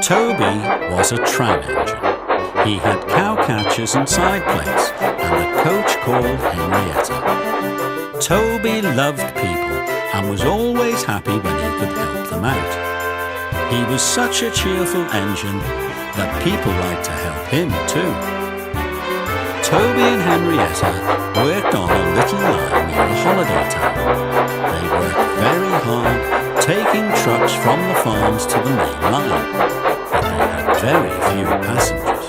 Toby was a tram engine. He had cow catchers and side plates, and a coach called Henrietta. Toby loved people and was always happy when he could help them out. He was such a cheerful engine that people liked to help him too. Toby and Henrietta worked on a little line near a holiday town. They worked very hard, taking trucks from the farms to the main line, but they had very few passengers.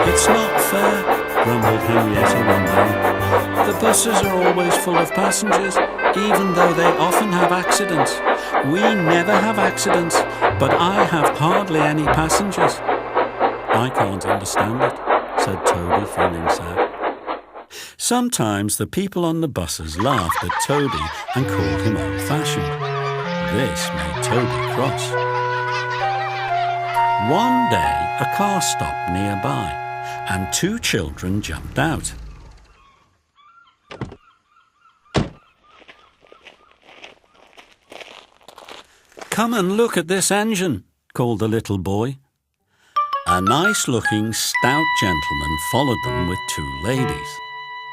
"It's not fair," grumbled Henrietta one day. "The buses are always full of passengers, even though they often have accidents. We never have accidents, but I have hardly any passengers." "I can't understand it," said Toby, feeling sad. Sometimes the people on the buses laughed at Toby and called him old-fashioned. This made Toby cross. One day a car stopped nearby and two children jumped out. "Come and look at this engine," called the little boy. A nice-looking, stout gentleman followed them with two ladies.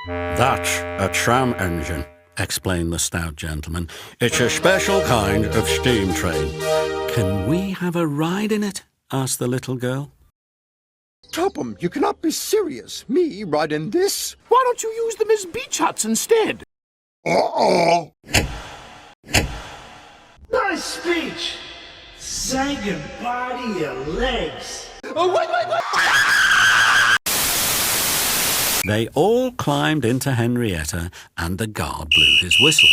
"That's a tram engine," explained the stout gentleman. "It's a special kind of steam train." "Can we have a ride in it?" asked the little girl. Topham, you cannot be serious. Me ride in this? Why don't you use them as beach huts instead? Uh-oh. Nice speech. Say goodbye to your legs. Oh, wait! They all climbed into Henrietta and the guard blew his whistle.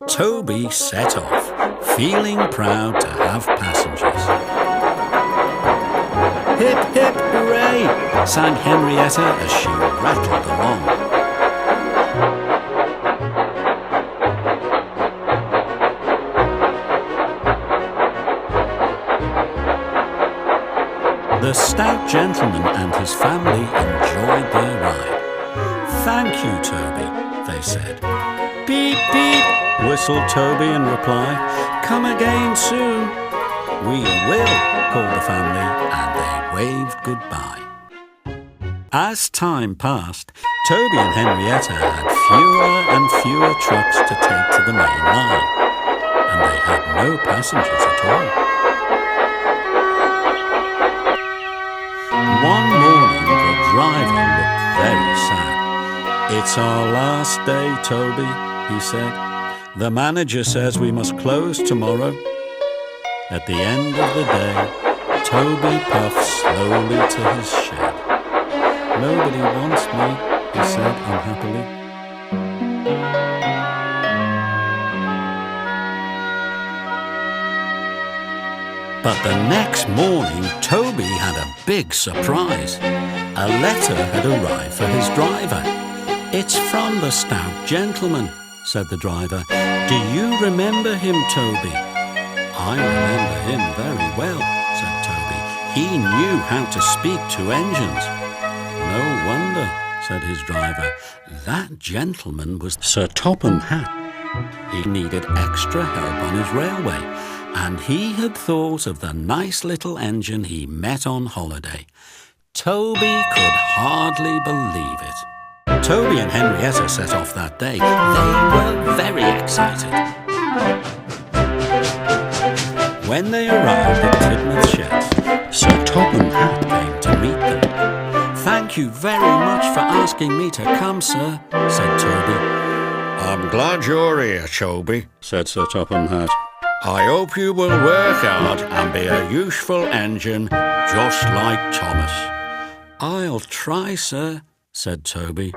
Toby set off, feeling proud to have passengers. "Hip, hip, hooray!" sang Henrietta as she rattled along. The stout gentleman and his family enjoyed their ride. "Thank you, Toby," they said. "Beep, beep," whistled Toby in reply. "Come again soon." "We will," called the family, and they waved goodbye. As time passed, Toby and Henrietta had fewer and fewer trucks to take to the main line, and they had no passengers at all. One morning, the driver looked very sad. "It's our last day, Toby," he said. "The manager says we must close tomorrow." At the end of the day, Toby puffed slowly to his shed. "Nobody wants me," he said unhappily. But the next morning, Toby had a big surprise. A letter had arrived for his driver. "It's from the stout gentleman," said the driver. "Do you remember him, Toby?" "I remember him very well," said Toby. "He knew how to speak to engines." "No wonder," said his driver. "That gentleman was Sir Topham Hatt. He needed extra help on his railway, and he had thought of the nice little engine he met on holiday." Toby could hardly believe it. Toby and Henrietta set off that day. They were very excited. When they arrived at Tidmouth Sheds, Sir Topham Hatt came to meet them. "Thank you very much for asking me to come, sir," said Toby. "I'm glad you're here, Toby," said Sir Topham Hatt. "I hope you will work hard and be a useful engine just like Thomas." "I'll try, sir," said Toby.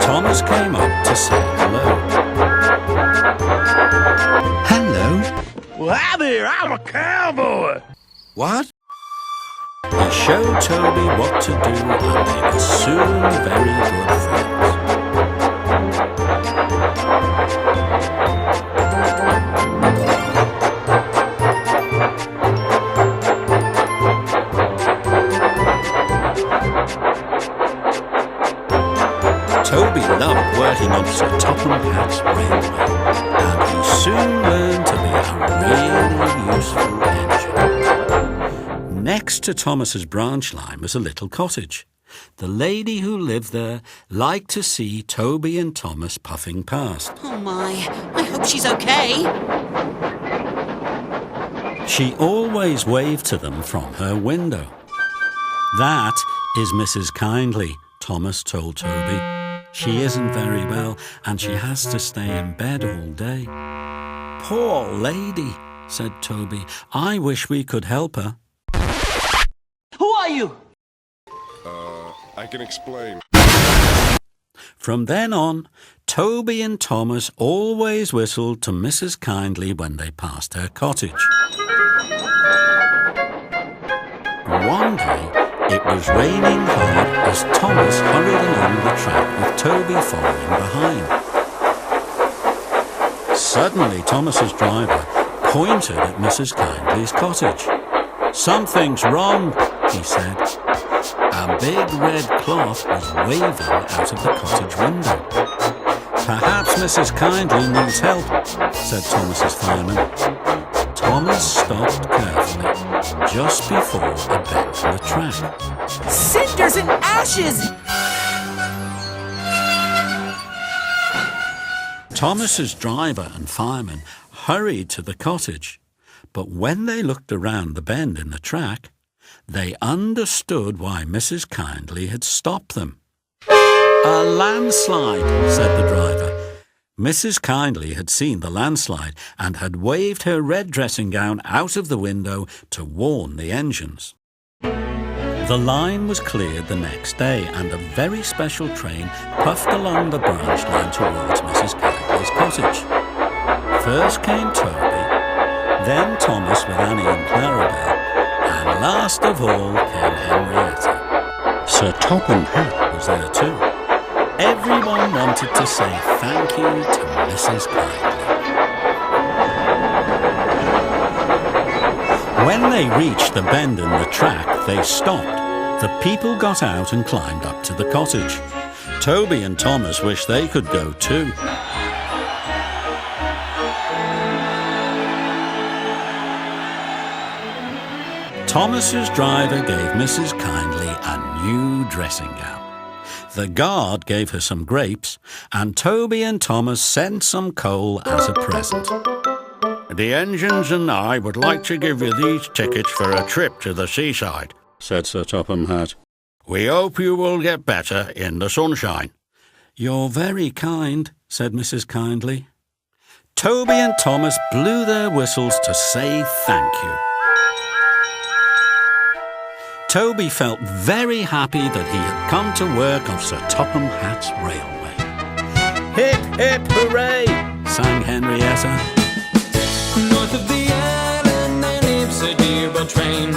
Thomas came up to say hello. a cowboy! What? He showed Toby what to do, and they were soon very good friends. Toby loved working on Sir Topham Hatt's railway, and he soon learned to be a really useful engine. Next to Thomas's branch line was a little cottage. The lady who lived there liked to see Toby and Thomas puffing past. Oh my, I hope she's okay. She always waved to them from her window. That is Mrs. Kindly, Thomas told Toby. She isn't very well, and she has to stay in bed all day. Poor lady, said Toby. I wish we could help her. Who are you? I can explain. From then on, Toby and Thomas always whistled to Mrs. Kindly when they passed her cottage. One day, it was raining hard as Thomas hurried along the track with Toby following behind. Suddenly, Thomas's driver pointed at Mrs. Kindly's cottage. Something's wrong, he said. A big red cloth was waving out of the cottage window. Perhaps Mrs. Kindly needs help, said Thomas's fireman. Thomas stopped carefully just before a bend in the track. Cinders and ashes! Thomas's driver and fireman hurried to the cottage, but when they looked around the bend in the track, they understood why Mrs. Kindly had stopped them. A landslide, said the driver. Mrs. Kindly had seen the landslide and had waved her red dressing gown out of the window to warn the engines. The line was cleared the next day, and a very special train puffed along the branch line towards Mrs. Kindly's cottage. First came Toby, then Thomas with Annie and Clarabelle, and last of all came Henrietta. Sir Topham Hatt was there too. Everyone wanted to say thank you to Mrs. Kindly. When they reached the bend in the track, they stopped. The people got out and climbed up to the cottage. Toby and Thomas wished they could go too. Thomas's driver gave Mrs. Kindly a new dressing gown. The guard gave her some grapes, and Toby and Thomas sent some coal as a present. The engines and I would like to give you these tickets for a trip to the seaside, said Sir Topham Hatt. We hope you will get better in the sunshine. You're very kind, said Mrs. Kindly. Toby and Thomas blew their whistles to say thank you. Toby felt very happy that he had come to work on Sir Topham Hatt's railway. Hip, hip, hooray, sang Henrietta. North of the island there lives a dear boat train.